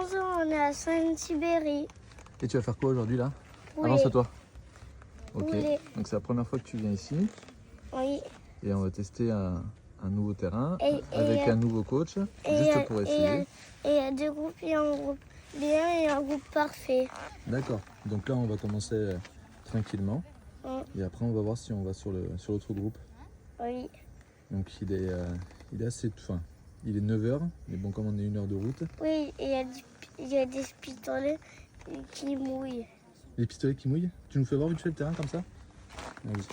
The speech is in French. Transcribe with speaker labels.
Speaker 1: Bonjour, on est à Saint-Thibery.
Speaker 2: Et tu vas faire quoi aujourd'hui là?
Speaker 1: Oui.
Speaker 2: Avance-toi. Ok,
Speaker 1: Oui.
Speaker 2: donc c'est la première fois que tu viens ici
Speaker 1: Oui.
Speaker 2: et on va tester un nouveau terrain
Speaker 1: Et
Speaker 2: avec un nouveau coach, juste pour essayer.
Speaker 1: Et il y a deux groupes, il y a un groupe bien et un groupe parfait.
Speaker 2: D'accord, donc là on va commencer tranquillement
Speaker 1: Mm.
Speaker 2: et après on va voir si on va sur l'autre groupe.
Speaker 1: Oui.
Speaker 2: Donc il est assez fin. Il est 9h, mais bon, comme on est 1 heure de route.
Speaker 1: Oui, et il y a des pistolets qui mouillent.
Speaker 2: Les pistolets qui mouillent. Tu nous fais voir vite fait le terrain comme ça? Vas-y.